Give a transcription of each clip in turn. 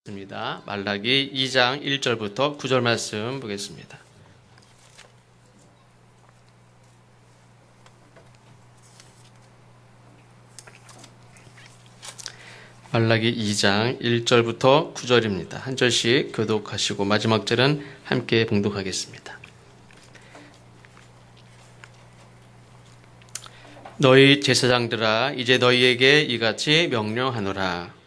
입니다. 말라기 2장 1절부터 9절 말씀 보겠습니다. 말라기 2장 1절부터 9절입니다. 한 절씩 교독하시고 마지막 절은 함께 봉독하겠습니다. 너희 제사장들아, 이제 너희에게 이같이 명령하노라.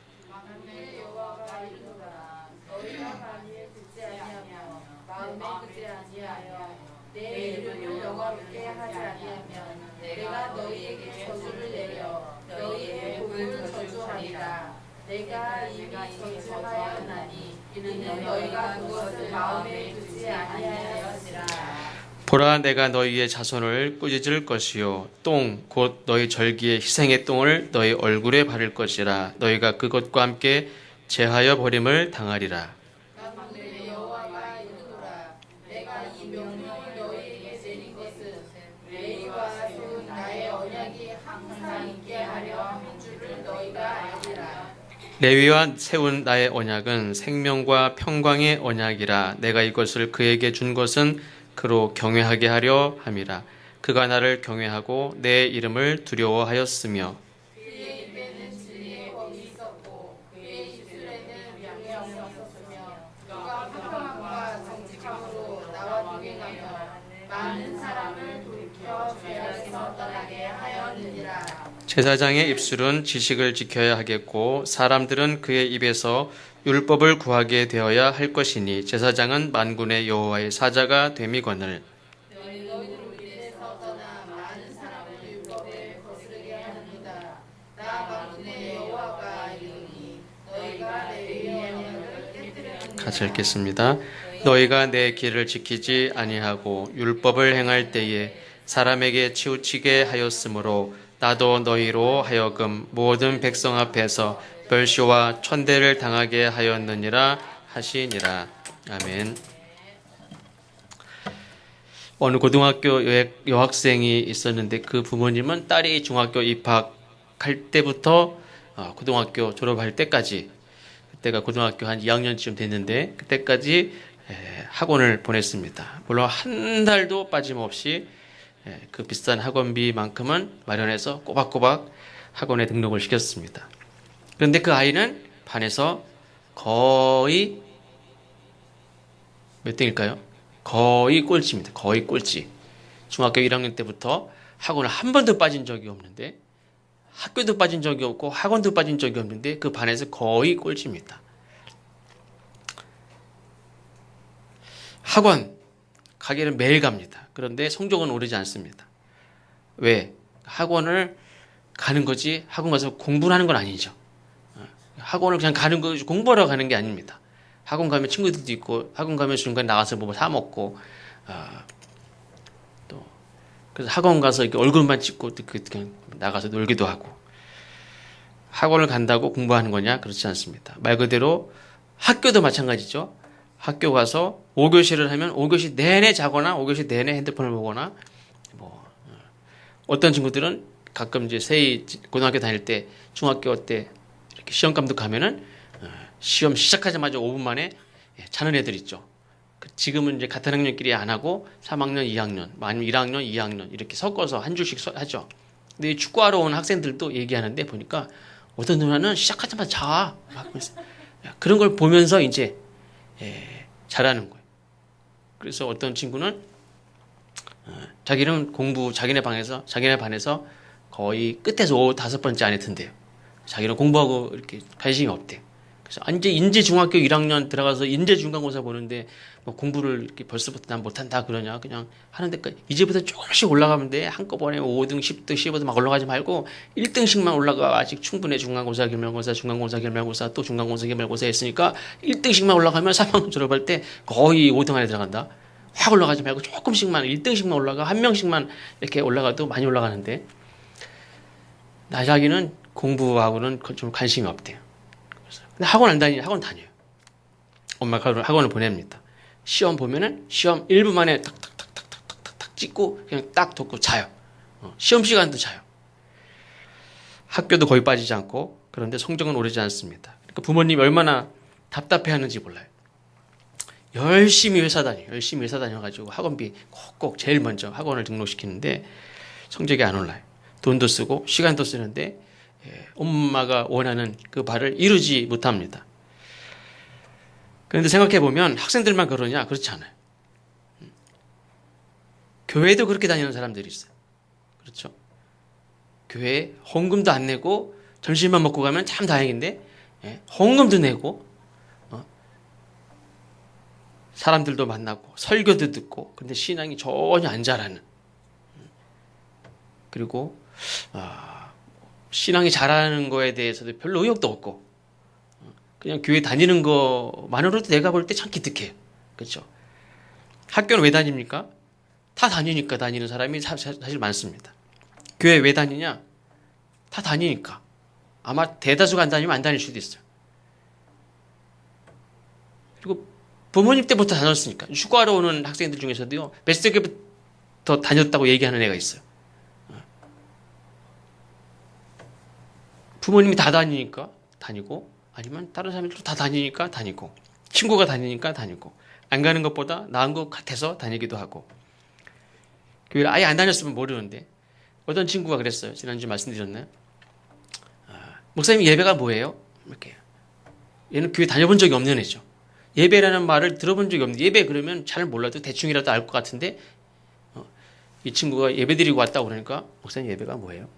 내가 이미 저주하였나니 이는 너희가 그것을 마음에 두지 아니하였으라. 보라, 내가 너희의 자손을 꾸짖을 것이요 똥 곧 너희 절기의 희생의 똥을 너희 얼굴에 바를 것이라. 너희가 그것과 함께 제하여 버림을 당하리라. 만군의 여호와가 이르노라. 내가 이 명령을 너희에게 내린 것은 레위와 세운 나의 언약이 항상 있게 하려 한 줄을 너희가 알리라. 레위와 세운 나의 언약은 생명과 평강의 언약이라. 내가 이것을 그에게 준 것은 그로 경외하게 하려 함이라. 그가 나를 경외하고 내 이름을 두려워하였으며 그의 입에는 진리의 법이 있었고 그의 입술에는 명령이 없었으며 그가 평안과 정직함으로 나와 동행하며 많은 사람을 돌이켜 죄악에서 떠나게 하였느니라. 제사장의 입술은 지식을 지켜야 하겠고 사람들은 그의 입에서 율법을 구하게 되어야 할 것이니 제사장은 만군의 여호와의 사자가 됨이거늘. 너희로 이에서 떠나 많은 사람을 율법에 거스르게 하는도다. 나 만군의 여호와가 이르니 너희가 내 언약을 깨뜨렸느니라. 같이 읽겠습니다. 너희가 내 길을 지키지 아니하고 율법을 행할 때에 사람에게 치우치게 하였으므로 나도 너희로 하여금 모든 백성 앞에서 멸시와 천대를 당하게 하였느니라 하시니라. 아멘. 어느 고등학교 여학생이 있었는데 그 부모님은 딸이 중학교 입학할 때부터 고등학교 졸업할 때까지, 그때가 고등학교 한 2학년쯤 됐는데 그때까지 학원을 보냈습니다. 물론 한 달도 빠짐없이 그 비싼 학원비만큼은 마련해서 꼬박꼬박 학원에 등록을 시켰습니다. 그런데 그 아이는 반에서 거의 몇 등일까요? 거의 꼴찌입니다. 거의 꼴찌. 중학교 1학년 때부터 학원을 한 번도 빠진 적이 없는데, 학교도 빠진 적이 없고 학원도 빠진 적이 없는데 그 반에서 거의 꼴찌입니다. 학원 가기는 매일 갑니다. 그런데 성적은 오르지 않습니다. 왜? 학원을 가는 거지 학원 가서 공부를 하는 건 아니죠. 학원을 그냥 가는 거, 공부하러 가는 게 아닙니다. 학원 가면 친구들도 있고, 학원 가면 중간에 나가서 뭐 사 먹고, 또 그래서 학원 가서 이렇게 얼굴만 찍고 그냥 나가서 놀기도 하고. 학원을 간다고 공부하는 거냐? 그렇지 않습니다. 말 그대로 학교도 마찬가지죠. 학교 가서 5교시를 하면 5교시 내내 자거나 5교시 내내 핸드폰을 보거나, 어떤 친구들은 가끔 이제 세이 고등학교 다닐 때, 중학교 때 이렇게 시험감독 가면은 시험 시작하자마자 5분 만에 자는 애들 있죠. 지금은 이제 같은 학년끼리 안 하고 3학년, 2학년, 아니면 1학년, 2학년 이렇게 섞어서 한 줄씩 하죠. 근데 축구하러 온 학생들도 얘기하는데 보니까 어떤 누나는 시작하자마자 자. 그런 걸 보면서 이제 잘하는 거예요. 그래서 어떤 친구는 자기는 공부 자기네 반에서 거의 끝에서 5번째 안에 든대요. 자기는 공부하고 이렇게 관심이 없대요. 그래서 이제 중학교 1학년 들어가서 인제 중간고사 보는데 뭐 공부를 이렇게 벌써부터 난 못한다 그러냐. 그냥 하는데 이제부터 조금씩 올라가면 돼. 한꺼번에 5등, 10등, 15등 막 올라가지 말고 1등씩만 올라가. 아직 충분해. 중간고사, 기말고사, 중간고사, 기말고사, 또 중간고사, 기말고사 했으니까 1등씩만 올라가면 3학년 졸업할 때 거의 5등 안에 들어간다. 확 올라가지 말고 조금씩만 1등씩만 올라가. 한 명씩만 이렇게 올라가도 많이 올라가는데 나 자기는 공부하고는 좀 관심이 없대요. 근데 학원 다녀요. 엄마가 학원을 보냅니다. 시험 보면은 시험 1분 만에 탁탁탁탁탁탁탁 찍고 그냥 딱 덮고 자요. 시험 시간도 자요. 학교도 거의 빠지지 않고, 그런데 성적은 오르지 않습니다. 그러니까 부모님이 얼마나 답답해하는지 몰라요. 열심히 회사 다녀가지고 학원비 꼭꼭 제일 먼저 학원을 등록시키는데 성적이 안 올라요. 돈도 쓰고 시간도 쓰는데 엄마가 원하는 그 바를 이루지 못합니다. 그런데 생각해보면 학생들만 그러냐? 그렇지 않아요. 교회도 그렇게 다니는 사람들이 있어요. 그렇죠? 교회에 헌금도 안 내고 점심만 먹고 가면 참 다행인데 헌금도 내고 사람들도 만나고 설교도 듣고 근데 신앙이 전혀 안 자라는 그리고 신앙이 자라는 거에 대해서도 별로 의욕도 없고 그냥 교회 다니는 거만으로도 내가 볼 때 참 기특해요. 그렇죠? 학교는 왜 다닙니까? 다 다니니까 다니는 사람이 사실 많습니다. 교회 왜 다니냐? 다 다니니까. 아마 대다수가 안 다니면 안 다닐 수도 있어요. 그리고 부모님 때부터 다녔으니까. 휴가로 오는 학생들 중에서도요, 몇 세기부터 다녔다고 얘기하는 애가 있어요. 부모님이 다 다니니까 다니고, 아니면 다른 사람들도 다 다니니까 다니고, 친구가 다니니까 다니고, 안 가는 것보다 나은 것 같아서 다니기도 하고, 교회를 아예 안 다녔으면 모르는데, 어떤 친구가 그랬어요. 지난주에 말씀드렸나요? 목사님 예배가 뭐예요? 이렇게. 얘는 교회 다녀본 적이 없는 애죠. 예배라는 말을 들어본 적이 없는데 예배 그러면 잘 몰라도 대충이라도 알 것 같은데 이 친구가 예배 드리고 왔다고 그러니까 목사님 예배가 뭐예요?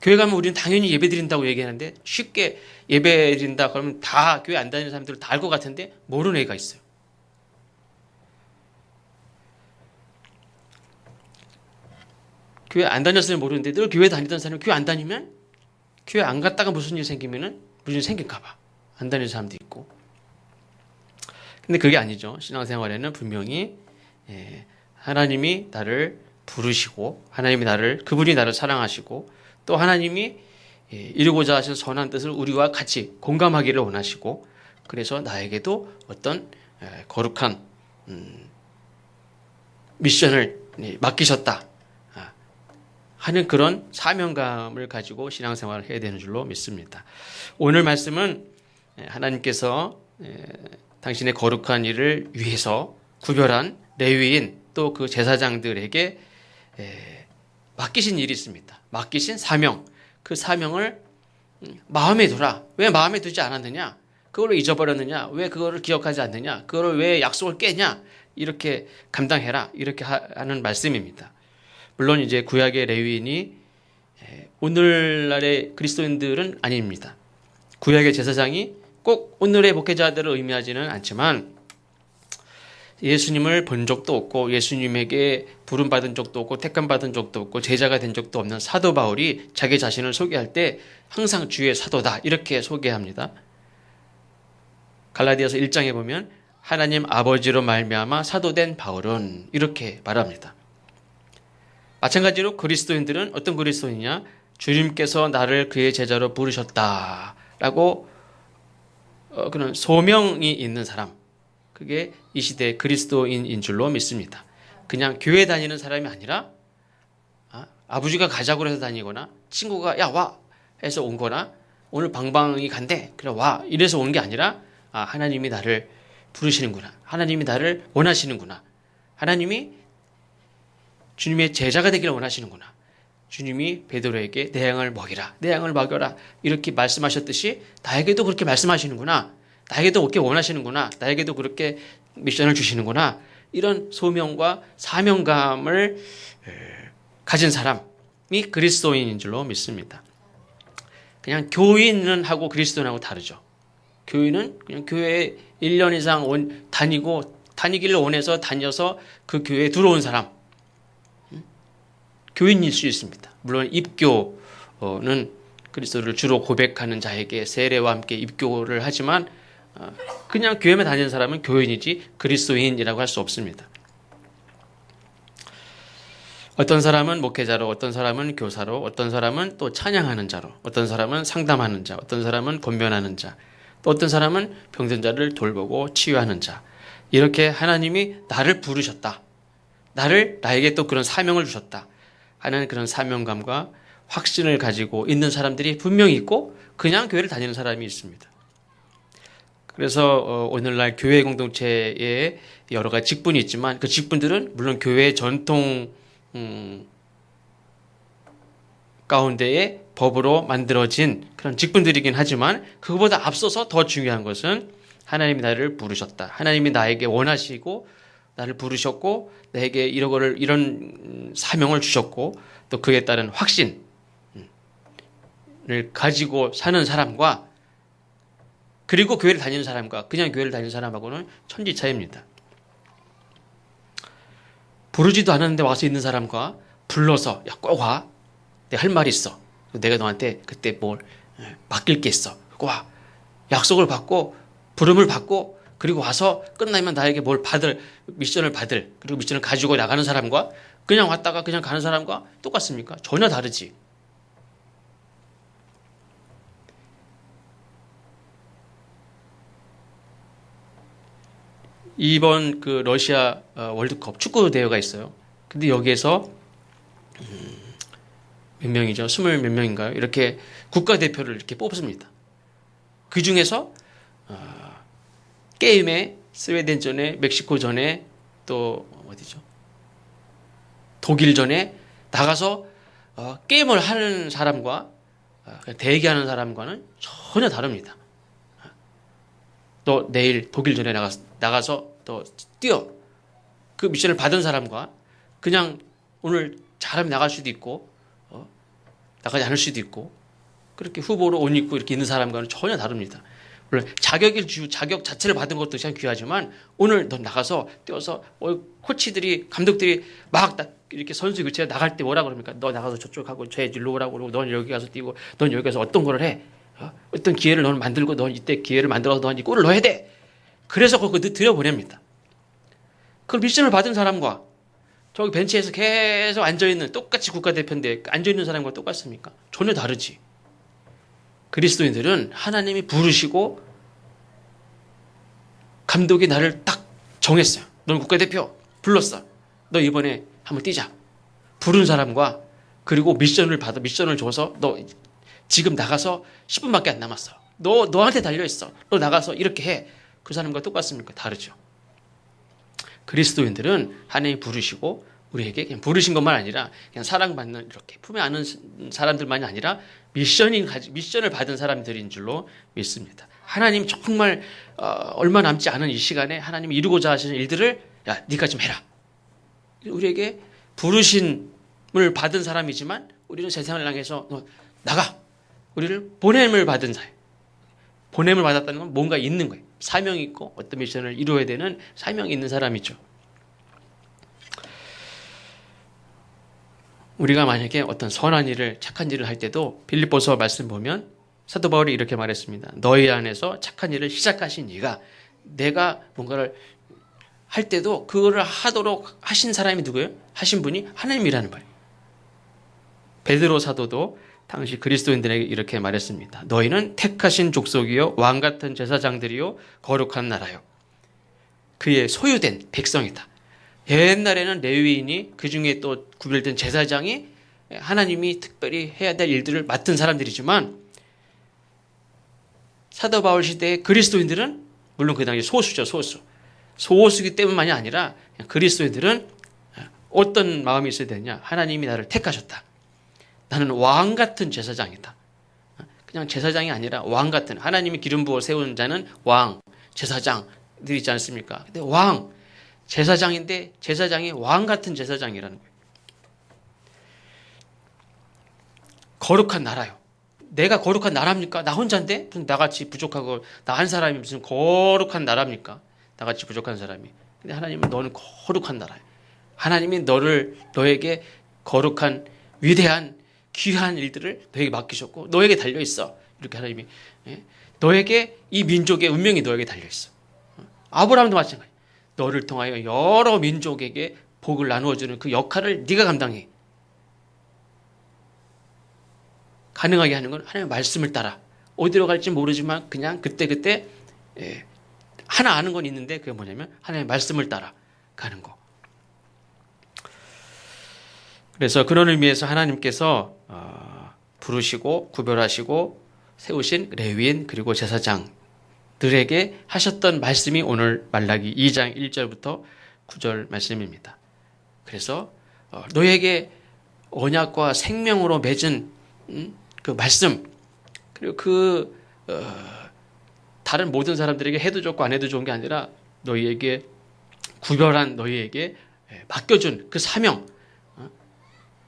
교회 가면 우리는 당연히 예배 드린다고 얘기하는데 쉽게 예배 드린다 그러면 다 교회 안 다니는 사람들은 다 알 것 같은데 모르는 애가 있어요. 교회 안 다녔으면 모르는데 늘 교회 다니던 사람이 교회 안 다니면 교회 안 갔다가 무슨 일 생기면은 무슨 일 생길까 봐 안 다니는 사람도 있고. 근데 그게 아니죠. 신앙생활에는 분명히 하나님이 나를 부르시고 그분이 나를 사랑하시고 또 하나님이 이루고자 하신 선한 뜻을 우리와 같이 공감하기를 원하시고 그래서 나에게도 어떤 거룩한 미션을 맡기셨다 하는 그런 사명감을 가지고 신앙생활을 해야 되는 줄로 믿습니다. 오늘 말씀은 하나님께서 당신의 거룩한 일을 위해서 구별한 레위인 또 그 제사장들에게 맡기신 일이 있습니다. 맡기신 사명. 그 사명을 마음에 두라. 왜 마음에 두지 않았느냐? 그걸 왜 잊어버렸느냐? 왜 그거를 기억하지 않느냐? 그걸 왜 약속을 깨냐? 이렇게 감당해라. 이렇게 하는 말씀입니다. 물론 이제 구약의 레위인이 오늘날의 그리스도인들은 아닙니다. 구약의 제사장이 꼭 오늘의 목회자들을 의미하지는 않지만 예수님을 본 적도 없고 예수님에게 부름받은 적도 없고 택함받은 적도 없고 제자가 된 적도 없는 사도 바울이 자기 자신을 소개할 때 항상 주의 사도다 이렇게 소개합니다. 갈라디아서 1장에 보면 하나님 아버지로 말미암아 사도된 바울은 이렇게 말합니다. 마찬가지로 그리스도인들은 어떤 그리스도인이냐? 주님께서 나를 그의 제자로 부르셨다라고 그런 소명이 있는 사람. 그게 이 시대의 그리스도인인 줄로 믿습니다. 그냥 교회 다니는 사람이 아니라 아버지가 가자고 해서 다니거나 친구가 야 와 해서 온 거나 오늘 방방이 간대 그래 와 이래서 온 게 아니라 하나님이 나를 부르시는구나. 하나님이 나를 원하시는구나. 하나님이 주님의 제자가 되기를 원하시는구나. 주님이 베드로에게 내 양을 먹이라. 내 양을 먹여라. 이렇게 말씀하셨듯이 나에게도 그렇게 말씀하시는구나. 나에게도 그렇게 원하시는구나. 나에게도 그렇게 미션을 주시는구나. 이런 소명과 사명감을 가진 사람이 그리스도인인 줄로 믿습니다. 그냥 교인은 하고 그리스도인하고 다르죠. 교인은 그냥 교회에 1년 이상 다니기를 원해서 다녀서 그 교회에 들어온 사람. 교인일 수 있습니다. 물론 입교는 그리스도를 주로 고백하는 자에게 세례와 함께 입교를 하지만 그냥 교회만 다니는 사람은 교인이지 그리스도인이라고 할 수 없습니다. 어떤 사람은 목회자로, 어떤 사람은 교사로, 어떤 사람은 또 찬양하는 자로, 어떤 사람은 상담하는 자, 어떤 사람은 권면하는 자, 또 어떤 사람은 병든 자를 돌보고 치유하는 자. 이렇게 하나님이 나를 부르셨다. 나에게 또 그런 사명을 주셨다. 하는 그런 사명감과 확신을 가지고 있는 사람들이 분명히 있고 그냥 교회를 다니는 사람이 있습니다. 그래서 오늘날 교회 공동체에 여러 가지 직분이 있지만 그 직분들은 물론 교회의 전통 가운데에 법으로 만들어진 그런 직분들이긴 하지만 그것보다 앞서서 더 중요한 것은 하나님이 나를 부르셨다. 하나님이 나에게 원하시고 나를 부르셨고 나에게 이런 사명을 주셨고 또 그에 따른 확신을 가지고 사는 사람과 그리고 교회를 다니는 사람과 그냥 교회를 다니는 사람하고는 천지 차이입니다. 부르지도 않았는데 와서 있는 사람과 불러서 야, 꼭 와. 내가 할 말이 있어. 내가 너한테 그때 뭘 맡길 게 있어. 꼭 와. 약속을 받고 부름을 받고 그리고 와서 끝나면 나에게 미션을 받을 그리고 미션을 가지고 나가는 사람과 그냥 왔다가 그냥 가는 사람과 똑같습니까? 전혀 다르지. 이번 그 러시아 월드컵 축구 대회가 있어요. 근데 여기에서 몇 명이죠? 20 몇 명인가요? 이렇게 국가대표를 이렇게 뽑습니다. 그 중에서 게임에 스웨덴전에 멕시코전에 또 어디죠? 독일전에 나가서 게임을 하는 사람과 대기하는 사람과는 전혀 다릅니다. 또 내일 독일전에 나가서 또 뛰어. 그 미션을 받은 사람과 그냥 오늘 잘하면 나갈 수도 있고 나가지 않을 수도 있고 그렇게 후보로 옷 입고 이렇게 있는 사람과는 전혀 다릅니다. 물론 자격 자체를 받은 것도 참 귀하지만 오늘 넌 나가서 뛰어서 코치들이 감독들이 막 이렇게 선수 교체 나갈 때 뭐라 그럽니까? 너 나가서 저쪽 하고 저 일로 오라고 그러고 넌 여기 가서 뛰고 넌 여기 가서 어떤 거를 해. 어떤 기회를 넌 만들고 넌 이때 기회를 만들어서 넌 이 골을 넣어야 돼. 그래서 그거 들여보냅니다. 그 미션을 받은 사람과 저기 벤치에서 계속 앉아있는 똑같이 국가대표인데 앉아있는 사람과 똑같습니까? 전혀 다르지. 그리스도인들은 하나님이 부르시고 감독이 나를 딱 정했어요. 넌 국가대표 불렀어. 너 이번에 한번 뛰자. 부른 사람과 그리고 미션을 줘서 너 지금 나가서 10분밖에 안 남았어. 너한테 달려있어. 너 나가서 이렇게 해. 그 사람과 똑같습니까? 다르죠. 그리스도인들은 하나님이 부르시고 우리에게 그냥 부르신 것만 아니라 그냥 사랑받는 이렇게 품에 안는 사람들만이 아니라 미션을 받은 사람들인 줄로 믿습니다. 하나님 정말 얼마 남지 않은 이 시간에 하나님이 이루고자 하시는 일들을 야 네가 좀 해라. 우리에게 부르심을 받은 사람이지만 우리는 세상을 향해서 너 나가. 우리를 보냄을 받은 사람. 보냄을 받았다는 건 뭔가 있는 거예요. 사명이 있고 어떤 미션을 이루어야 되는 사명이 있는 사람이죠. 우리가 만약에 어떤 선한 일을 착한 일을 할 때도 빌립보서 말씀 보면 사도 바울이 이렇게 말했습니다. 너희 안에서 착한 일을 시작하신 이가 내가 뭔가를 할 때도 그거를 하도록 하신 사람이 누구예요? 하신 분이 하나님이라는 말이에요. 베드로 사도도 당시 그리스도인들에게 이렇게 말했습니다. 너희는 택하신 족속이요 왕 같은 제사장들이요 거룩한 나라요. 그의 소유된 백성이다. 옛날에는 레위인이 그중에 또 구별된 제사장이 하나님이 특별히 해야 될 일들을 맡은 사람들이지만 사도 바울 시대의 그리스도인들은 물론 그 당시 소수죠. 소수기 때문만이 아니라 그리스도인들은 어떤 마음이 있어야 되냐. 하나님이 나를 택하셨다. 나는 왕 같은 제사장이다. 그냥 제사장이 아니라 왕 같은 하나님이 기름 부어 세운 자는 왕, 제사장들이 있지 않습니까? 근데 왕, 제사장인데 제사장이 왕 같은 제사장이라는 거예요. 거룩한 나라요. 내가 거룩한 나라입니까? 나 혼자인데? 무슨 나같이 부족하고 나 한 사람이 무슨 거룩한 나라입니까? 나같이 부족한 사람이. 근데 하나님은 너는 거룩한 나라예요. 하나님이 너에게 거룩한 위대한 귀한 일들을 너에게 맡기셨고 너에게 달려있어. 이렇게 하나님이 너에게 이 민족의 운명이 너에게 달려있어. 아브라함도 마찬가지야. 너를 통하여 여러 민족에게 복을 나누어주는 그 역할을 네가 감당해. 가능하게 하는 건 하나님의 말씀을 따라. 어디로 갈지 모르지만 그냥 그때 하나 아는 건 있는데 그게 뭐냐면 하나님의 말씀을 따라 가는 거. 그래서 그런 의미에서 하나님께서 부르시고 구별하시고 세우신 레위인 그리고 제사장 들에게 하셨던 말씀이 오늘 말라기 2장 1절부터 9절 말씀입니다. 그래서 너에게 언약과 생명으로 맺은 그 말씀, 그리고 다른 모든 사람들에게 해도 좋고 안 해도 좋은 게 아니라 너희에게 구별한, 너희에게 맡겨준 그 사명,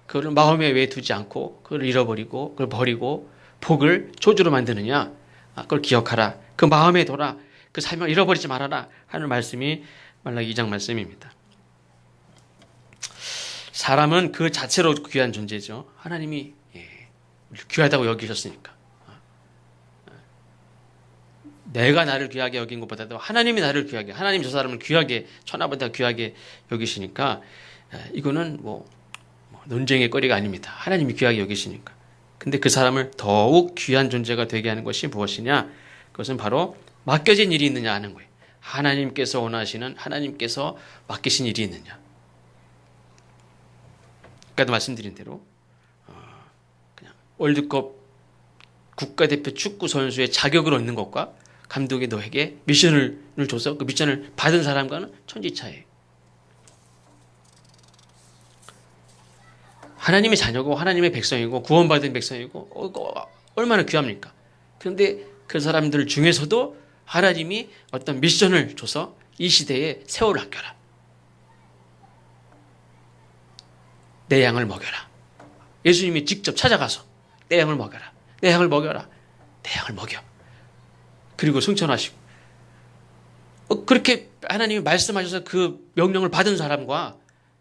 그걸 마음에 왜 두지 않고 그걸 잃어버리고 그걸 버리고 복을 저주로 만드느냐, 그걸 기억하라. 그 마음에 둬라. 그 사명을 잃어버리지 말아라 하는 말씀이 말라기 2장 말씀입니다. 사람은 그 자체로 귀한 존재죠. 하나님이 귀하다고 여기셨으니까. 내가 나를 귀하게 여긴 것보다도 하나님이 나를 귀하게, 하나님 저 사람을 귀하게, 천하보다 귀하게 여기시니까 이거는 뭐 논쟁의 거리가 아닙니다. 하나님이 귀하게 여기시니까. 근데 그 사람을 더욱 귀한 존재가 되게 하는 것이 무엇이냐? 그것은 바로 맡겨진 일이 있느냐 하는 거예요. 하나님께서 원하시는, 하나님께서 맡기신 일이 있느냐. 아까도 말씀드린 대로 그냥 월드컵 국가대표 축구 선수의 자격을 얻는 것과 감독이 너에게 미션을 줘서 그 미션을 받은 사람과는 천지차이에요. 하나님의 자녀고 하나님의 백성이고 구원받은 백성이고 얼마나 귀합니까? 그런데 그 사람들 중에서도 하나님이 어떤 미션을 줘서 이 시대에 세월을 아껴라. 내 양을 먹여라. 예수님이 직접 찾아가서 내 양을 먹여라. 내 양을 먹여라. 내 양을 먹여. 그리고 승천하시고. 그렇게 하나님이 말씀하셔서 그 명령을 받은 사람과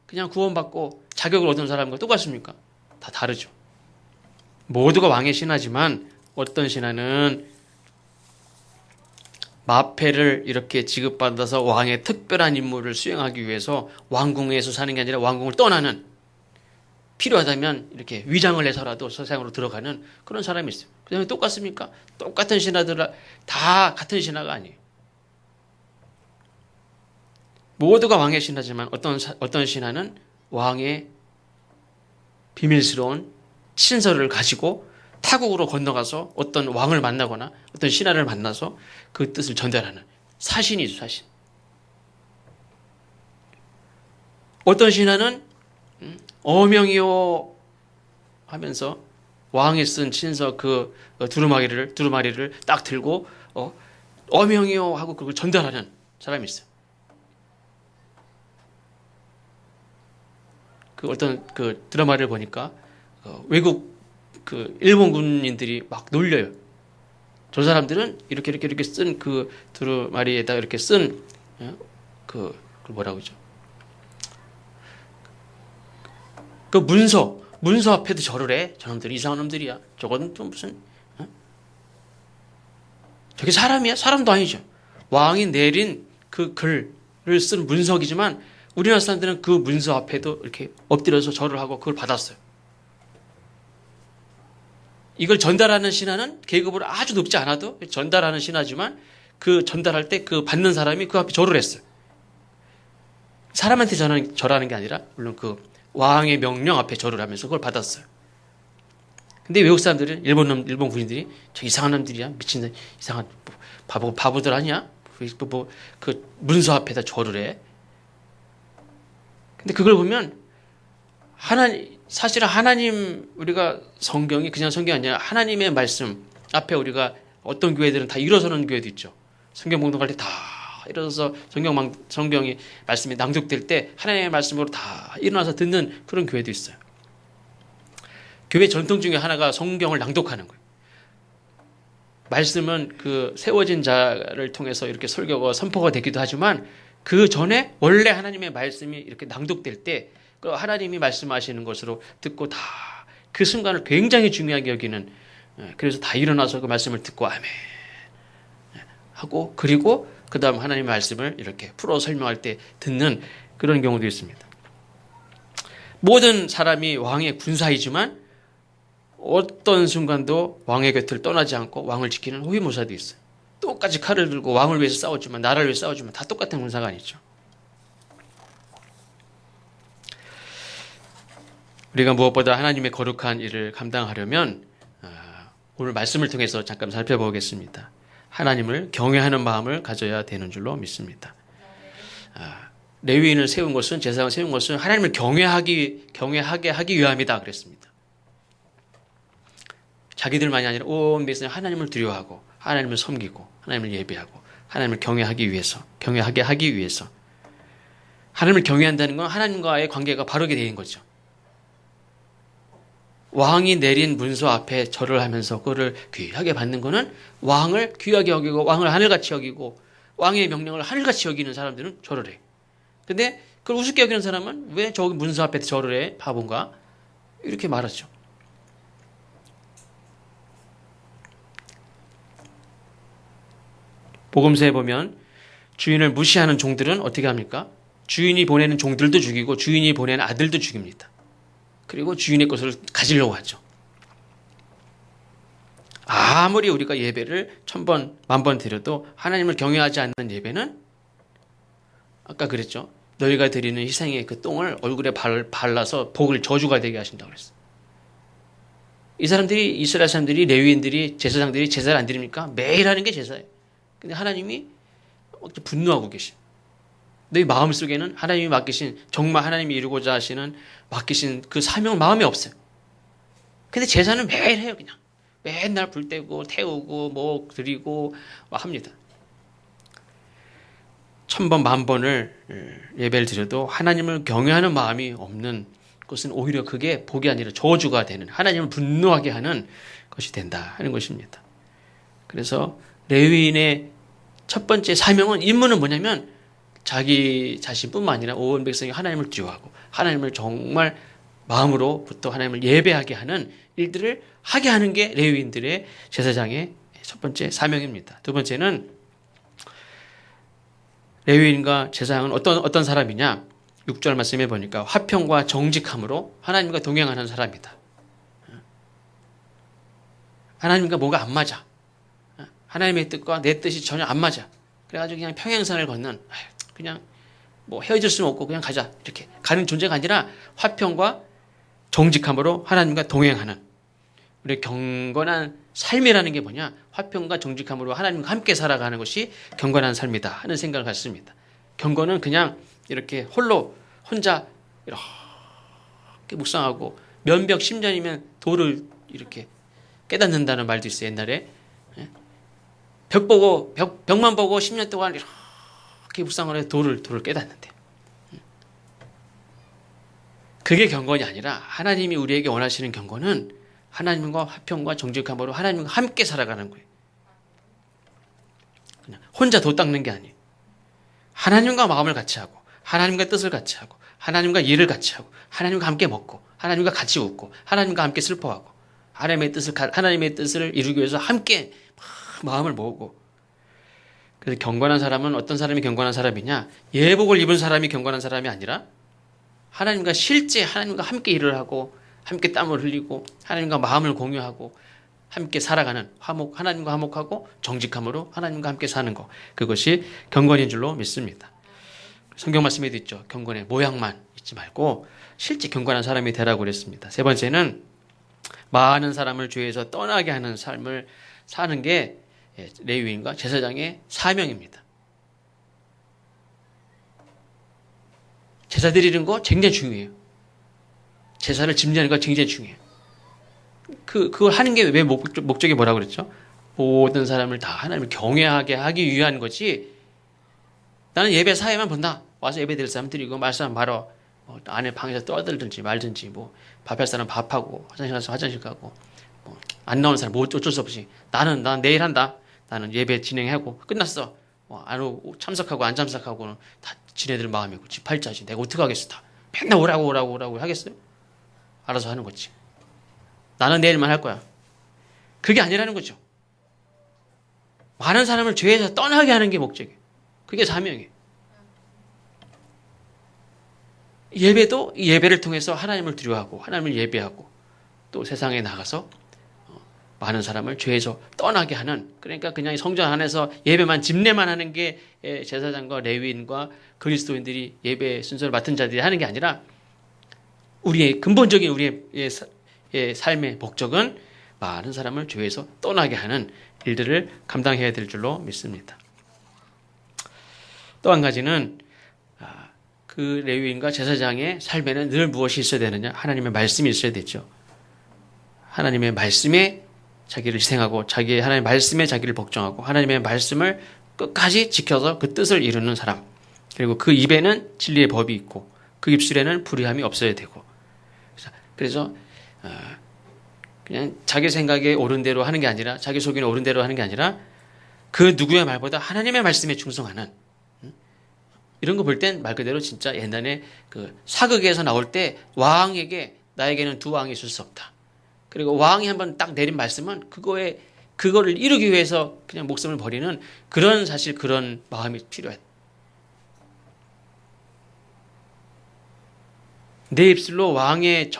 그냥 구원받고 자격을 얻은 사람과 똑같습니까? 다 다르죠. 모두가 왕의 신하지만 어떤 신하는 마패를 이렇게 지급받아서 왕의 특별한 임무를 수행하기 위해서 왕궁에서 사는 게 아니라 왕궁을 떠나는, 필요하다면 이렇게 위장을 내서라도 세상으로 들어가는 그런 사람이 있어요. 그 다음에 똑같습니까? 똑같은 신하들 다 같은 신하가 아니에요. 모두가 왕의 신하지만 어떤 신하는 왕의 비밀스러운 친서를 가지고 타국으로 건너가서 어떤 왕을 만나거나 어떤 신하를 만나서 그 뜻을 전달하는 사신이죠, 사신. 어떤 신하는 어명이요 하면서 왕이 쓴 친서 그 두루마리를 딱 들고 어명이요 하고 그걸 전달하는 사람이 있어요. 그 어떤 그 드라마를 보니까 외국 그 일본 군인들이 막 놀려요. 저 사람들은 이렇게 쓴 그 두루마리에다 이렇게 쓴 그 뭐라고 그러죠? 그 문서 앞에도 절을 해. 저놈들이 이상한 놈들이야. 저거는 좀 무슨 저게 사람이야? 사람도 아니죠. 왕이 내린 그 글을 쓴 문석이지만 우리나라 사람들은 그 문서 앞에도 이렇게 엎드려서 절을 하고 그걸 받았어요. 이걸 전달하는 신하는 계급으로 아주 높지 않아도 전달하는 신하지만 그 전달할 때 그 받는 사람이 그 앞에 절을 했어요. 사람한테 절하는 게 아니라 물론 그 왕의 명령 앞에 절을 하면서 그걸 받았어요. 근데 외국 사람들은 일본 군인들이 저 이상한 놈들이야, 미친 이상한 바보들 아니야? 그 문서 앞에다 절을 해. 근데 그걸 보면 사실은 하나님, 우리가 성경이 그냥 성경이 아니라 하나님의 말씀 앞에 우리가 어떤 교회들은 다 일어서는 교회도 있죠. 성경 봉독할 때 다 일어서서 성경이 말씀이 낭독될 때 하나님의 말씀으로 다 일어나서 듣는 그런 교회도 있어요. 교회 전통 중에 하나가 성경을 낭독하는 거예요. 말씀은 그 세워진 자를 통해서 이렇게 설교가 선포가 되기도 하지만 그 전에 원래 하나님의 말씀이 이렇게 낭독될 때 하나님이 말씀하시는 것으로 듣고 다 그 순간을 굉장히 중요하게 여기는, 그래서 다 일어나서 그 말씀을 듣고 아멘 하고 그리고 그 다음 하나님의 말씀을 이렇게 풀어 설명할 때 듣는 그런 경우도 있습니다. 모든 사람이 왕의 군사이지만 어떤 순간도 왕의 곁을 떠나지 않고 왕을 지키는 호위무사도 있어요. 똑같이 칼을 들고 왕을 위해서 싸웠지만, 나라를 위해서 싸웠지만 다 똑같은 군사가 아니죠. 우리가 무엇보다 하나님의 거룩한 일을 감당하려면 오늘 말씀을 통해서 잠깐 살펴보겠습니다. 하나님을 경외하는 마음을 가져야 되는 줄로 믿습니다. 레위인을 세운 것은, 제사장을 세운 것은 하나님을 경외하게 하기 위함이다 그랬습니다. 자기들만이 아니라 온 백성이 하나님을 두려워하고 하나님을 섬기고 하나님을 예배하고 하나님을 경외하게 하기 위해서. 하나님을 경외한다는 건 하나님과의 관계가 바르게 되는 거죠. 왕이 내린 문서 앞에 절을 하면서 그거를 귀하게 받는 거는 왕을 귀하게 여기고 왕을 하늘같이 여기고 왕의 명령을 하늘같이 여기는 사람들은 절을 해. 근데 그걸 우습게 여기는 사람은 왜 저기 문서 앞에 절을 해? 바본가? 이렇게 말하죠. 복음서에 보면 주인을 무시하는 종들은 어떻게 합니까? 주인이 보내는 종들도 죽이고 주인이 보내는 아들도 죽입니다. 그리고 주인의 것을 가지려고 하죠. 아무리 우리가 예배를 1000번, 10,000번 드려도 하나님을 경외하지 않는 예배는 아까 그랬죠. 너희가 드리는 희생의 그 똥을 얼굴에 발라서 복을 저주가 되게 하신다고 그랬어요. 이 사람들이, 이스라엘 사람들이, 레위인들이, 제사장들이 제사를 안 드립니까? 매일 하는 게 제사예요. 근데 하나님이 분노하고 계신, 너희 마음속에는 하나님이 맡기신, 정말 하나님이 이루고자 하시는 맡기신 그 사명 마음이 없어요. 근데 제사는 매일 해요. 그냥 맨날 불 떼고 태우고 뭐 드리고 합니다. 1000번 10,000번을 예배를 드려도 하나님을 경외하는 마음이 없는 것은 오히려 그게 복이 아니라 저주가 되는, 하나님을 분노하게 하는 것이 된다 하는 것입니다. 그래서 레위인의 첫 번째 사명은, 임무는 뭐냐면 자기 자신뿐만 아니라 온 백성이 하나님을 두려워하고 하나님을 정말 마음으로부터 하나님을 예배하게 하는 일들을 하게 하는 게 레위인들의, 제사장의 첫 번째 사명입니다. 두 번째는 레위인과 제사장은 어떤 사람이냐? 6절 말씀해 보니까 화평과 정직함으로 하나님과 동행하는 사람이다. 하나님과 뭐가 안 맞아. 하나님의 뜻과 내 뜻이 전혀 안 맞아. 그래가지고 그냥 평행선을 걷는, 그냥 뭐 헤어질 수는 없고 그냥 가자, 이렇게 가는 존재가 아니라 화평과 정직함으로 하나님과 동행하는, 우리 경건한 삶이라는 게 뭐냐? 화평과 정직함으로 하나님과 함께 살아가는 것이 경건한 삶이다 하는 생각을 갖습니다. 경건은 그냥 이렇게 혼자 이렇게 묵상하고 면벽 10년이면 도를 이렇게 깨닫는다는 말도 있어요. 옛날에 벽만 보고 10년 동안 이렇게 묵상을 해서 도를 깨닫는데, 그게 경건이 아니라 하나님이 우리에게 원하시는 경건은 하나님과 화평과 정직함으로 하나님과 함께 살아가는 거예요. 그냥 혼자 도 닦는 게 아니에요. 하나님과 마음을 같이 하고 하나님과 뜻을 같이 하고 하나님과 일을 같이 하고 하나님과 함께 먹고 하나님과 같이 웃고 하나님과 함께 슬퍼하고 하나님의 뜻을 이루기 위해서 함께 마음을 모으고. 그래서 경건한 사람은 어떤 사람이 경건한 사람이냐? 예복을 입은 사람이 경건한 사람이 아니라 하나님과 실제 하나님과 함께 일을 하고 함께 땀을 흘리고 하나님과 마음을 공유하고 함께 살아가는, 하나님과 화목하고 정직함으로 하나님과 함께 사는 것, 그것이 경건인 줄로 믿습니다. 성경 말씀에도 있죠. 경건의 모양만 잊지 말고 실제 경건한 사람이 되라고 그랬습니다. 세 번째는 많은 사람을 죄에서 떠나게 하는 삶을 사는 게 레위인과 제사장의 사명입니다. 제사 드리는 거 굉장히 중요해요. 제사를 집례하는 거 굉장히 중요해요. 그걸 하는 게 왜 목적이 뭐라고 그랬죠? 모든 사람을 다 하나님을 경외하게 하기 위한 거지. 나는 예배 사회만 본다. 와서 예배 드릴 사람 드리고 말씀 바로 안에 방에서 떠들든지 말든지, 뭐 밥할 사람 밥하고 화장실 가서 화장실 가고, 뭐 안 나오는 사람 뭐 어쩔 수 없이 나는 내일 한다. 나는 예배 진행하고 끝났어. 안 오고 참석하고 안 참석하고는 다 지네들 마음이고 지 팔자지. 내가 어떻게 하겠어? 다 맨날 오라고 하겠어요? 알아서 하는 거지. 나는 내일만 할 거야. 그게 아니라는 거죠. 많은 사람을 죄에서 떠나게 하는 게 목적이에요. 그게 사명이에요. 예배도 예배를 통해서 하나님을 두려워하고 하나님을 예배하고 또 세상에 나가서 많은 사람을 죄에서 떠나게 하는, 그러니까 그냥 성전 안에서 예배만 집례만 하는 게 제사장과 레위인과 그리스도인들이 예배 순서를 맡은 자들이 하는 게 아니라 우리의 근본적인 우리의 삶의 목적은 많은 사람을 죄에서 떠나게 하는 일들을 감당해야 될 줄로 믿습니다. 또 한 가지는 그 레위인과 제사장의 삶에는 늘 무엇이 있어야 되느냐? 하나님의 말씀이 있어야 되죠. 하나님의 말씀에 자기를 희생하고 하나님의 말씀에 자기를 복종하고 하나님의 말씀을 끝까지 지켜서 그 뜻을 이루는 사람. 그리고 그 입에는 진리의 법이 있고 그 입술에는 불의함이 없어야 되고. 그래서 그냥 자기 생각에 옳은 대로 하는 게 아니라 자기 속에는 옳은 대로 하는 게 아니라 그 누구의 말보다 하나님의 말씀에 충성하는 이런 거 볼 땐 말 그대로 진짜 옛날에 그 사극에서 나올 때 왕에게 나에게는 두 왕이 있을 수 없다. 그리고 왕이 한번 딱 내린 말씀은 그거를 이루기 위해서 그냥 목숨을 버리는 그런 사실 그런 마음이 필요해. 내 입술로 왕이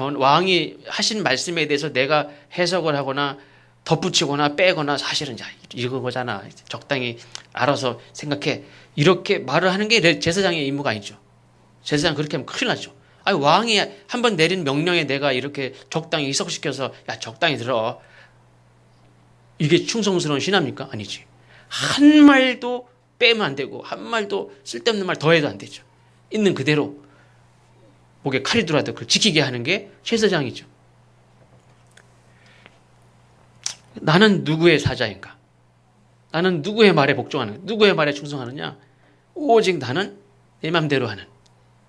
하신 말씀에 대해서 내가 해석을 하거나 덧붙이거나 빼거나 사실은 이거 거잖아. 적당히 알아서 생각해. 이렇게 말을 하는 게 제사장의 임무가 아니죠. 제사장 그렇게 하면 큰일 나죠. 아니, 왕이 한번 내린 명령에 내가 이렇게 적당히 희석시켜서 야 적당히 들어. 이게 충성스러운 신합니까? 아니지. 한 말도 빼면 안 되고 한 말도 쓸데없는 말 더해도 안 되죠. 있는 그대로 목에 칼이 들어와도 그걸 지키게 하는 게 제사장이죠. 나는 누구의 사자인가? 나는 누구의 말에 복종하는가? 누구의 말에 충성하느냐? 오직 나는 내 맘대로 하는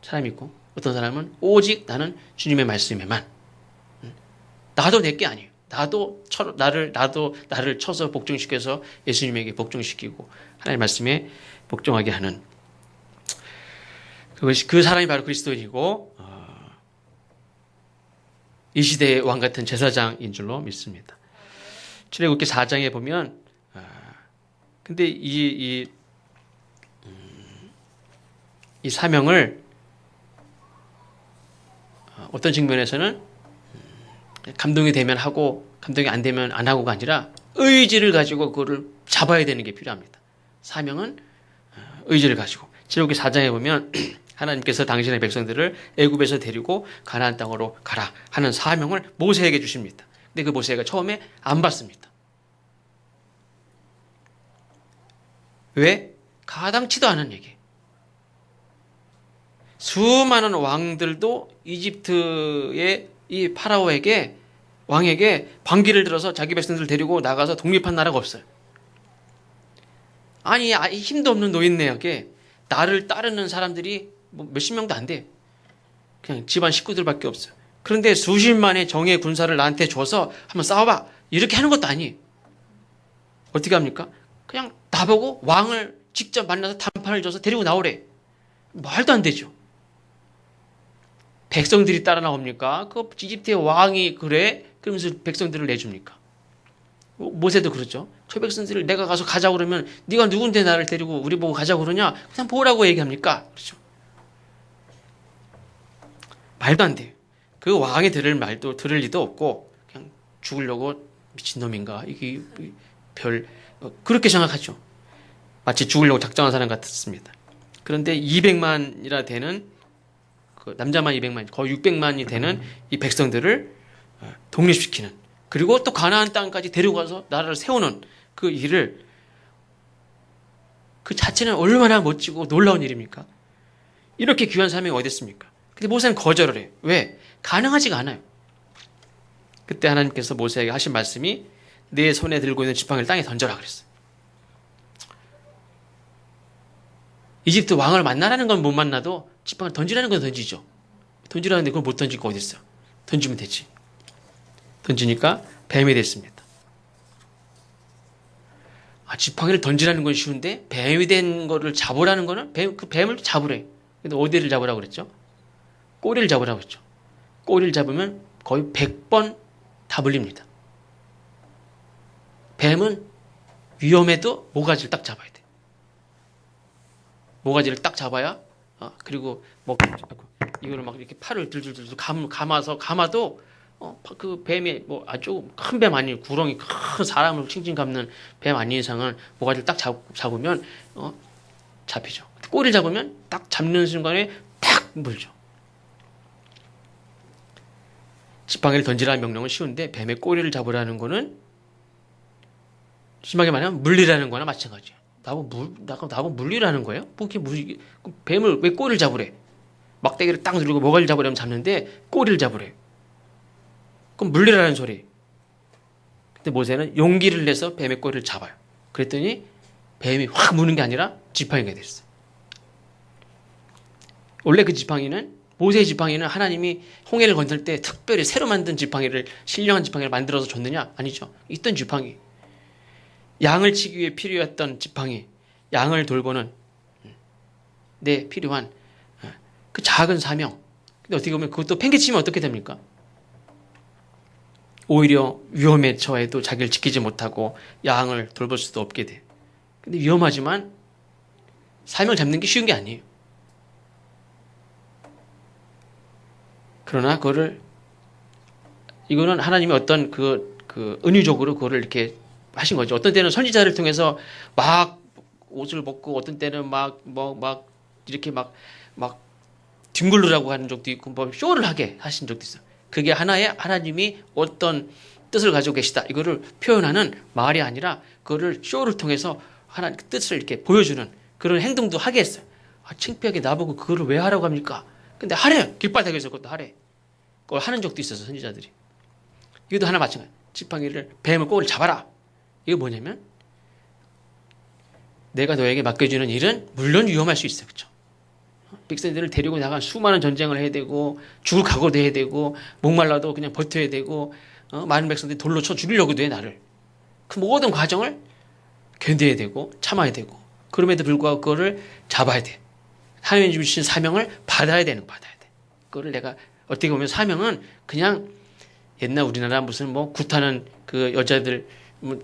사람이 있고 어떤 사람은 오직 나는 주님의 말씀에만. 나도 내게 아니에요. 나를 쳐서 복종시켜서 예수님에게 복종시키고 하나님의 말씀에 복종하게 하는 그 사람이 바로 그리스도인이고 이 시대의 왕 같은 제사장인 줄로 믿습니다. 출애굽기 4장에 보면 근데 이 사명을 어떤 측면에서는 감동이 되면 하고 감동이 안 되면 안 하고가 아니라 의지를 가지고 그거를 잡아야 되는 게 필요합니다. 사명은 의지를 가지고 출애굽기 4장에 보면 하나님께서 당신의 백성들을 애굽에서 데리고 가나안 땅으로 가라 하는 사명을 모세에게 주십니다. 근데 그 모세가 처음에 안 받습니다. 왜? 가당치도 않은 얘기. 수많은 왕들도 이집트의 이 파라오에게 왕에게 반기를 들어서 자기 백성들을 데리고 나가서 독립한 나라가 없어요. 아니 힘도 없는 노인네에게 나를 따르는 사람들이 뭐 몇십 명도 안 돼. 그냥 집안 식구들밖에 없어요. 그런데 수십만의 정예 군사를 나한테 줘서 한번 싸워봐. 이렇게 하는 것도 아니에요. 어떻게 합니까? 그냥 나보고 왕을 직접 만나서 단판을 줘서 데리고 나오래. 말도 안 되죠. 백성들이 따라 나옵니까? 그 이집트의 왕이 그래? 그러면서 백성들을 내줍니까? 모세도 그렇죠. 저 백성들을 내가 가서 가자고 그러면 네가 누군데 나를 데리고 우리 보고 가자고 그러냐? 그냥 보라고 얘기합니까? 그렇죠. 말도 안 돼요. 그 왕이 들을 리도 없고 그냥 죽으려고 미친놈인가? 이게 그렇게 생각하죠. 마치 죽으려고 작정한 사람 같았습니다. 그런데 200만이나 되는 남자만 200만, 거의 600만이 되는 이 백성들을 독립시키는 그리고 또 가나안 땅까지 데려가서 나라를 세우는 그 일을 그 자체는 얼마나 멋지고 놀라운 일입니까? 이렇게 귀한 사명이 어디 있습니까? 근데 모세는 거절을 해요. 왜? 가능하지가 않아요. 그때 하나님께서 모세에게 하신 말씀이 내 손에 들고 있는 지팡이를 땅에 던져라 그랬어요. 이집트 왕을 만나라는 건 못 만나도 지팡이를 던지라는 건 던지죠. 던지라는데 그걸 못 던질 거 어디 있어? 던지면 되지. 던지니까 뱀이 됐습니다. 지팡이를 던지라는 건 쉬운데 뱀이 된 거를 잡으라는 거는 그 뱀을 잡으래. 근데 어디를 잡으라고 그랬죠? 꼬리를 잡으라고 그랬죠. 꼬리를 잡으면 거의 100번 다 물립니다. 뱀은 위험해도 모가지를 딱 잡아야 돼. 모가지를 딱 잡아야 그리고 이거를 막 이렇게 팔을 들들들 감아도 그 뱀이 뭐 아주 큰 뱀 아닌 구렁이 큰 사람을 칭칭 감는 뱀 아닌 이상은 모가지를 딱 잡으면 잡히죠. 꼬리를 잡으면 딱 잡는 순간에 탁 물죠. 지팡이를 던지라는 명령은 쉬운데 뱀의 꼬리를 잡으라는 거는 심하게 말하면 물리라는 거나 마찬가지야. 나보고 물리라는 거예요? 뭐 이렇게 뱀을 왜 꼬리를 잡으래? 막대기를 딱 누르고 뭐가를 잡으려면 잡는데 꼬리를 잡으래. 그럼 물리라는 소리. 근데 모세는 용기를 내서 뱀의 꼬리를 잡아요. 그랬더니 뱀이 확 무는 게 아니라 지팡이가 됐어요. 원래 그 지팡이는 모세의 지팡이는 하나님이 홍해를 건널 때 특별히 새로 만든 지팡이를 신령한 지팡이를 만들어서 줬느냐? 아니죠. 있던 지팡이. 양을 치기 위해 필요했던 지팡이. 양을 돌보는 필요한 그 작은 사명. 근데 어떻게 보면 그것도 팽개치면 어떻게 됩니까? 오히려 위험에 처해도 자기를 지키지 못하고 양을 돌볼 수도 없게 돼. 근데 위험하지만 사명을 잡는 게 쉬운 게 아니에요. 그러나 이거는 하나님이 어떤 은유적으로 그거를 이렇게 하신 거죠. 어떤 때는 선지자를 통해서 막 옷을 벗고 어떤 때는 이렇게 막 뒹굴르라고 하는 적도 있고 뭐 쇼를 하게 하신 적도 있어요. 그게 하나님이 어떤 뜻을 가지고 계시다. 이거를 표현하는 말이 아니라 그거를 쇼를 통해서 하나님 그 뜻을 이렇게 보여주는 그런 행동도 하게 했어요. 창피하게 나보고 그거를 왜 하라고 합니까? 근데 하래요. 길바닥에서 그것도 하래. 그걸 하는 적도 있어서 선지자들이. 이것도 하나 마찬가지. 지팡이를 뱀을 꼬리를 잡아라. 이게 뭐냐면 내가 너에게 맡겨주는 일은 물론 위험할 수 있어요. 그렇죠? 백성들을 데리고 나간 수많은 전쟁을 해야 되고 죽을 각오도 해야 되고 목말라도 그냥 버텨야 되고 많은 백성들이 돌로 쳐 죽이려고도 해 나를. 그 모든 과정을 견뎌야 되고 참아야 되고 그럼에도 불구하고 그거를 잡아야 돼. 하나님이 주신 사명을 받아야 돼. 그거를 내가 어떻게 보면 사명은 그냥 옛날 우리나라 무슨 굿하는 그 여자들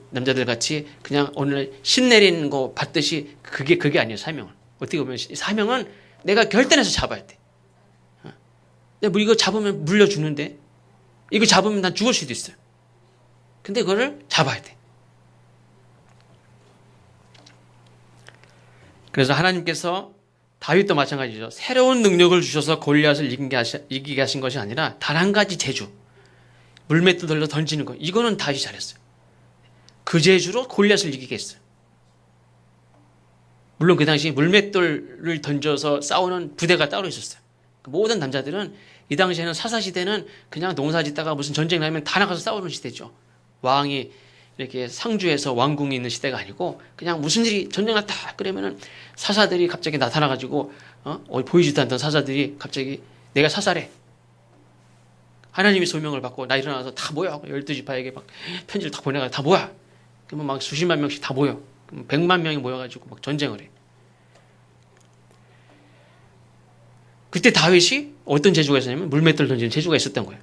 남자들 같이 그냥 오늘 신내리는 거 받듯이 그게 아니에요. 사명은 어떻게 보면 사명은 내가 결단해서 잡아야 돼. 내가 이거 잡으면 물려 죽는데 이거 잡으면 난 죽을 수도 있어요. 근데 그거를 잡아야 돼. 그래서 하나님께서 다윗도 마찬가지죠. 새로운 능력을 주셔서 골리앗을 이기게 하신 것이 아니라 단 한 가지 재주. 물맷돌 돌려 던지는 거. 이거는 다윗이 잘했어요. 그 재주로 골리앗을 이기게 했어요. 물론 그 당시 물맷돌을 던져서 싸우는 부대가 따로 있었어요. 모든 남자들은 이 당시에는 사사시대는 그냥 농사 짓다가 무슨 전쟁 나면 다 나가서 싸우는 시대죠. 왕이 이렇게 상주에서 왕궁이 있는 시대가 아니고 그냥 무슨 일이 전쟁 났다 그러면은 사사들이 갑자기 나타나가지고 보이지도 않던 사사들이 갑자기 내가 사사래. 하나님의 소명을 받고 나 일어나서 다 모여. 12지파에게 막 편지를 다 보내가지고 다 모여. 그러면 막 수십만 명씩 다 모여. 100만 명이 모여가지고 막 전쟁을 해. 그때 다윗이 어떤 재주가 있었냐면 물맷돌 던지는 재주가 있었던 거예요.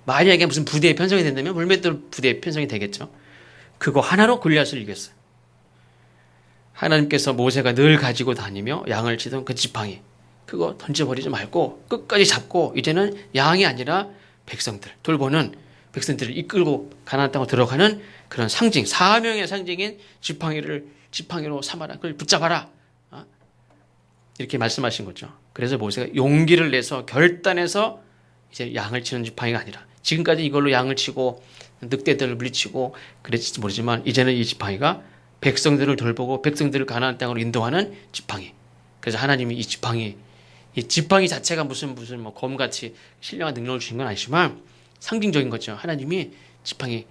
만약에 무슨 부대에 편성이 된다면 물맷돌 부대에 편성이 되겠죠. 그거 하나로 골리앗을 이겼어요. 하나님께서 모세가 늘 가지고 다니며 양을 치던 그 지팡이 그거 던져버리지 말고 끝까지 잡고 이제는 양이 아니라 백성들 돌보는 백성들을 이끌고 가나안 땅으로 들어가는 그런 상징 사명의 상징인 지팡이로 삼아라 그걸 붙잡아라 이렇게 말씀하신 거죠. 그래서 모세가 용기를 내서 결단해서 이제 양을 치는 지팡이가 아니라 지금까지 이걸로 양을 치고 늑대들을 물리치고 그랬을지 모르지만 이제는 이 지팡이가 백성들을 돌보고 백성들을 가나안 땅으로 인도하는 지팡이. 그래서 하나님이 이 지팡이 자체가 무슨 검같이 신령한 능력을 주신 건 아니지만 상징적인 거죠. 하나님이 지팡이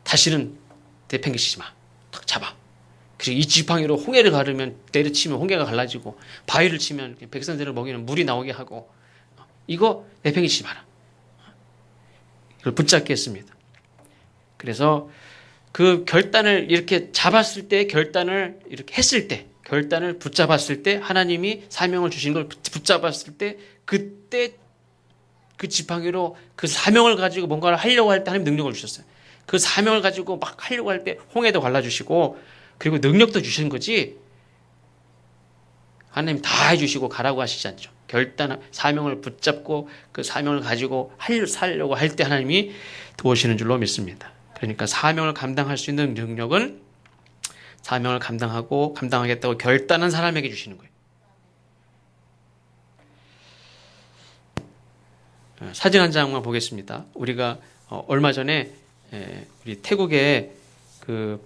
다시는 내팽개치지 마. 탁 잡아. 그리고 이 지팡이로 홍해를 가르면 내려치면 홍해가 갈라지고 바위를 치면 백성들을 먹이는 물이 나오게 하고 이거 내팽개치지 마라. 이걸 붙잡게 했습니다. 그래서 그 결단을 이렇게 잡았을 때 결단을 이렇게 했을 때 결단을 붙잡았을 때 하나님이 사명을 주신 걸 붙잡았을 때 그때 그 지팡이로 그 사명을 가지고 뭔가를 하려고 할 때 하나님 능력을 주셨어요. 그 사명을 가지고 막 하려고 할 때 홍해도 갈라주시고 그리고 능력도 주신 거지 하나님 다 해주시고 가라고 하시지 않죠. 사명을 붙잡고 그 사명을 가지고 살려고 할 때 하나님이 도우시는 줄로 믿습니다. 그러니까 사명을 감당할 수 있는 능력은 사명을 감당하겠다고 결단한 사람에게 주시는 거예요. 사진 한 장만 보겠습니다. 우리가 얼마 전에 우리 태국에 그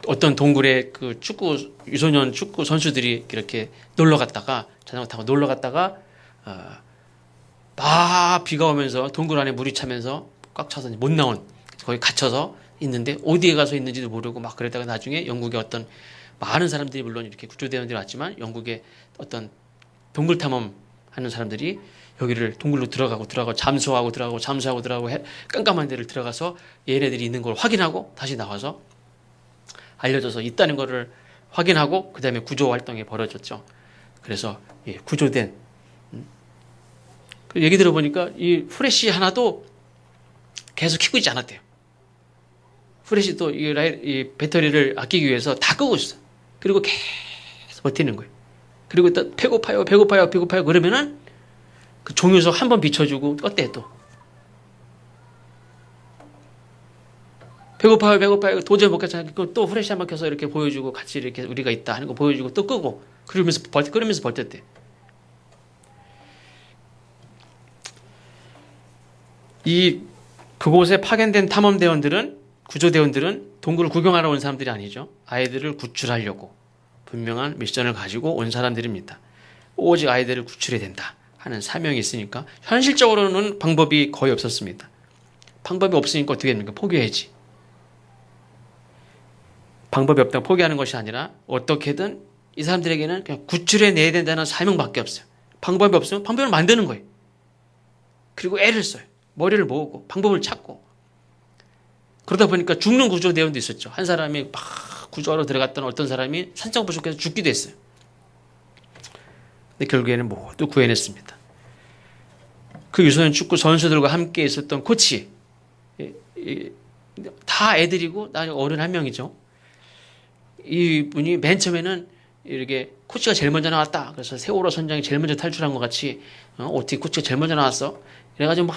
어떤 동굴에 그 유소년 축구 선수들이 이렇게 놀러 갔다가 자전거 타고 놀러 갔다가 막 비가 오면서 동굴 안에 물이 차면서 꽉 차서 못 나온, 거기 갇혀서 있는데 어디에 가서 있는지도 모르고 막 그랬다가 나중에 영국의 어떤 많은 사람들이, 물론 이렇게 구조대원들이 왔지만 영국의 어떤 동굴 탐험 하는 사람들이 여기를 동굴로 들어가고 잠수하고 깜깜한 데를 들어가서 얘네들이 있는 걸 확인하고 다시 나와서 알려져서 있다는 것을 확인하고 그 다음에 구조 활동이 벌어졌죠. 그래서 구조된, 그 얘기 들어보니까 이 후레쉬 하나도 계속 켜고 있지 않았대요. 후레쉬도 이 배터리를 아끼기 위해서 다 끄고 있어. 그리고 계속 버티는 거예요. 그리고 또 배고파요 그러면은 그 종유석 한 번 비춰주고 껐대. 또 배고파요 도저히 못 가잖아요. 또 후레쉬 한 번 켜서 이렇게 보여주고 같이 이렇게 우리가 있다 하는 거 보여주고 또 끄고 그러면서 버텼대. 그곳에 파견된 탐험대원들은, 구조대원들은 동굴을 구경하러 온 사람들이 아니죠. 아이들을 구출하려고 분명한 미션을 가지고 온 사람들입니다. 오직 아이들을 구출해야 된다 하는 사명이 있으니까 현실적으로는 방법이 거의 없었습니다. 방법이 없으니까 어떻게 됩니까? 포기해야지. 방법이 없다고 포기하는 것이 아니라 어떻게든 이 사람들에게는 그냥 구출해내야 된다는 사명밖에 없어요. 방법이 없으면 방법을 만드는 거예요. 그리고 애를 써요. 머리를 모으고 방법을 찾고. 그러다 보니까 죽는 구조대원도 있었죠. 한 사람이 막 구조하러 들어갔던 어떤 사람이 산청 부족해서 죽기도 했어요. 근데 결국에는 모두 구해냈습니다. 그 유소년 축구 선수들과 함께 있었던 코치, 다 애들이고 나 어른 한 명이죠. 이분이 맨 처음에는 이렇게 코치가 제일 먼저 나왔다. 그래서 세월호 선장이 제일 먼저 탈출한 것 같이 어떻게 코치가 제일 먼저 나왔어? 그래가지고 막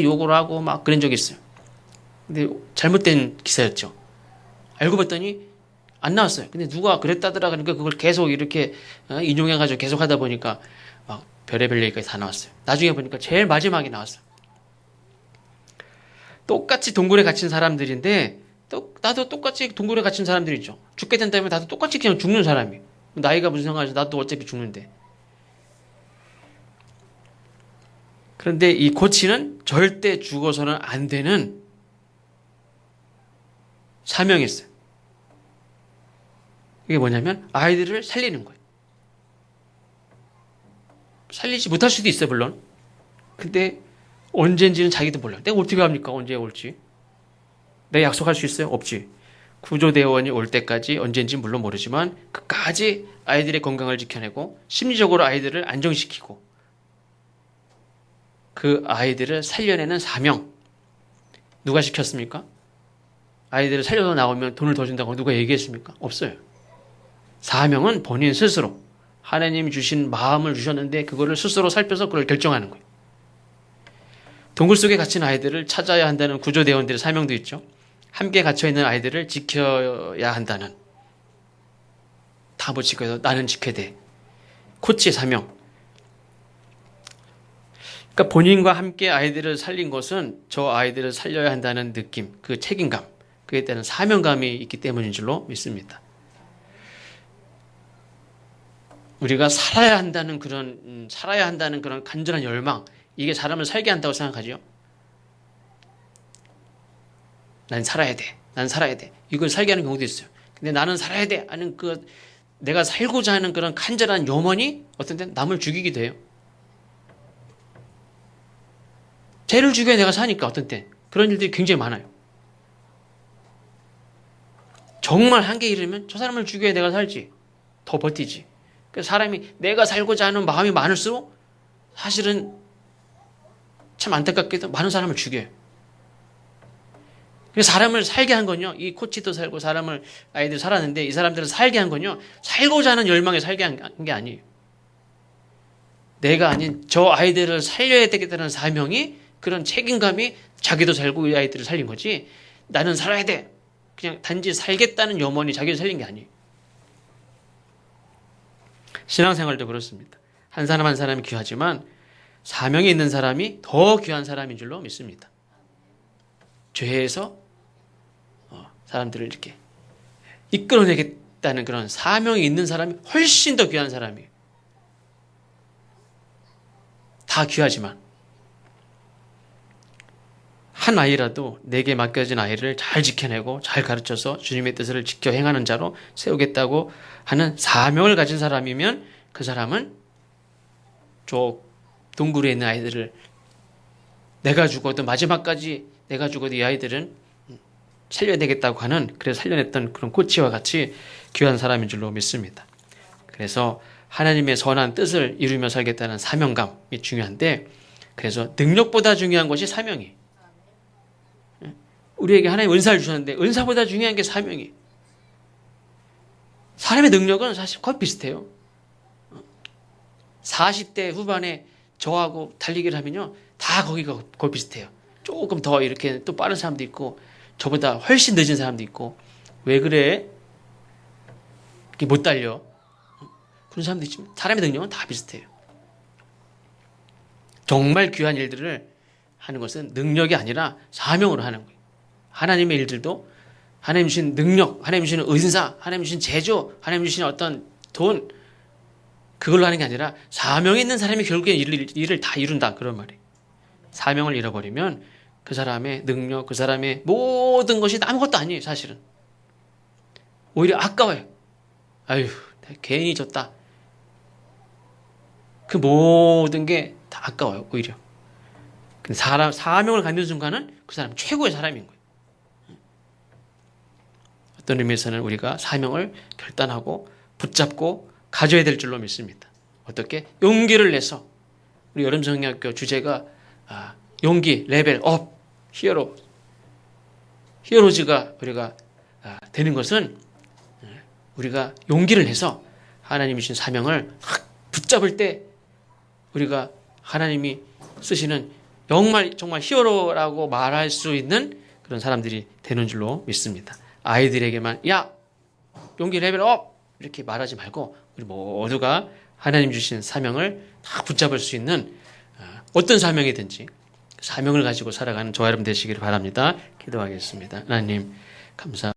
욕을 하고 막 그런 적이 있어요. 근데 잘못된 기사였죠. 알고 봤더니 안 나왔어요. 근데 누가 그랬다더라. 그러니까 그걸 계속 이렇게 인용해가지고 계속 하다 보니까 막 별의별 얘기까지 다 나왔어요. 나중에 보니까 제일 마지막에 나왔어요. 똑같이 동굴에 갇힌 사람들인데 나도 똑같이 동굴에 갇힌 사람들이죠. 죽게 된다면 나도 똑같이 그냥 죽는 사람이에요. 나이가 무슨 상관이지. 나도 어차피 죽는데. 그런데 이 코치는 절대 죽어서는 안 되는 사명이 있어요. 이게 뭐냐면 아이들을 살리는 거예요. 살리지 못할 수도 있어요, 물론. 근데 언제인지는 자기도 몰라요. 내가 어떻게 합니까? 언제 올지. 내가 약속할 수 있어요? 없지. 구조대원이 올 때까지 언제인지 물론 모르지만 끝까지 아이들의 건강을 지켜내고 심리적으로 아이들을 안정시키고 그 아이들을 살려내는 사명. 누가 시켰습니까? 아이들을 살려서 나오면 돈을 더 준다고 누가 얘기했습니까? 없어요. 사명은 본인 스스로 하나님이 주신 마음을 주셨는데 그거를 스스로 살펴서 그걸 결정하는 거예요. 동굴 속에 갇힌 아이들을 찾아야 한다는 구조대원들의 사명도 있죠. 함께 갇혀있는 아이들을 지켜야 한다는, 다 못 지켜서 나는 지켜야 돼. 코치의 사명. 그러니까 본인과 함께 아이들을 살린 것은 저 아이들을 살려야 한다는 느낌, 그 책임감, 그에 따른 사명감이 있기 때문인 줄로 믿습니다. 우리가 살아야 한다는 그런 간절한 열망, 이게 사람을 살게 한다고 생각하죠. 난 살아야 돼. 난 살아야 돼. 이걸 살게 하는 경우도 있어요. 근데 나는 살아야 돼 하는 내가 살고자 하는 그런 간절한 염원이 어떤 때는 남을 죽이기도 해요. 쟤를 죽여야 내가 사니까 어떤 때 그런 일들이 굉장히 많아요. 정말 한계에 이르면 저 사람을 죽여야 내가 살지. 더 버티지. 그 사람이 내가 살고자 하는 마음이 많을수록 사실은 참 안타깝게도 많은 사람을 죽여요. 사람을 살게 한 건요, 이 코치도 살고 아이들 살았는데 이 사람들을 살게 한 건요, 살고자 하는 열망에 살게 한 게 아니에요. 내가 아닌 저 아이들을 살려야 되겠다는 사명이, 그런 책임감이 자기도 살고 이 아이들을 살린 거지, 나는 살아야 돼. 그냥 단지 살겠다는 염원이 자기를 살린 게 아니에요. 신앙생활도 그렇습니다. 한 사람 한 사람이 귀하지만 사명에 있는 사람이 더 귀한 사람인 줄로 믿습니다. 죄에서 사람들을 이렇게 이끌어내겠다는 그런 사명이 있는 사람이 훨씬 더 귀한 사람이에요. 다 귀하지만 한 아이라도 내게 맡겨진 아이를 잘 지켜내고 잘 가르쳐서 주님의 뜻을 지켜 행하는 자로 세우겠다고 하는 사명을 가진 사람이면 그 사람은 저 동굴에 있는 아이들을 내가 죽어도 마지막까지 내가 죽어도 이 아이들은 살려내겠다고 하는, 그래서 살려냈던 그런 코치와 같이 귀한 사람인 줄로 믿습니다. 그래서 하나님의 선한 뜻을 이루며 살겠다는 사명감이 중요한데, 그래서 능력보다 중요한 것이 사명이. 우리에게 하나님 은사를 주셨는데 은사보다 중요한 게 사명이. 사람의 능력은 사실 거의 비슷해요. 40대 후반에 저하고 달리기를 하면요, 다 거기가 거의 비슷해요. 조금 더 이렇게 또 빠른 사람도 있고 저보다 훨씬 늦은 사람도 있고. 왜 그래? 이렇게 못 달려. 그런 사람도 있지만 사람의 능력은 다 비슷해요. 정말 귀한 일들을 하는 것은 능력이 아니라 사명으로 하는 거예요. 하나님의 일들도 하나님 주신 능력, 하나님 주시는 은사, 하나님 주신 제조, 하나님 주시는 어떤 돈, 그걸로 하는 게 아니라 사명에 있는 사람이 결국엔 일을 다 이룬다, 그런 말이에요. 사명을 잃어버리면 그 사람의 능력, 그 사람의 모든 것이 아무것도 아니에요, 사실은. 오히려 아까워요. 아유, 내가 괜히 졌다. 그 모든 게 다 아까워요, 오히려. 근데 사명을 갖는 순간은 그 사람 최고의 사람인 거예요. 어떤 의미에서는 우리가 사명을 결단하고 붙잡고 가져야 될 줄로 믿습니다. 어떻게? 용기를 내서. 우리 여름성경학교 주제가 용기, 레벨 업, 히어로즈가 우리가 되는 것은 우리가 용기를 내서 하나님이 주신 사명을 붙잡을 때 우리가 하나님이 쓰시는 정말 히어로라고 말할 수 있는 그런 사람들이 되는 줄로 믿습니다. 아이들에게만 야, 용기 레벨 업 이렇게 말하지 말고 우리 모두가 하나님 주신 사명을 다 붙잡을 수 있는 어떤 사명이든지 사명을 가지고 살아가는 저와 여러분 되시기를 바랍니다. 기도하겠습니다. 하나님 감사합니다.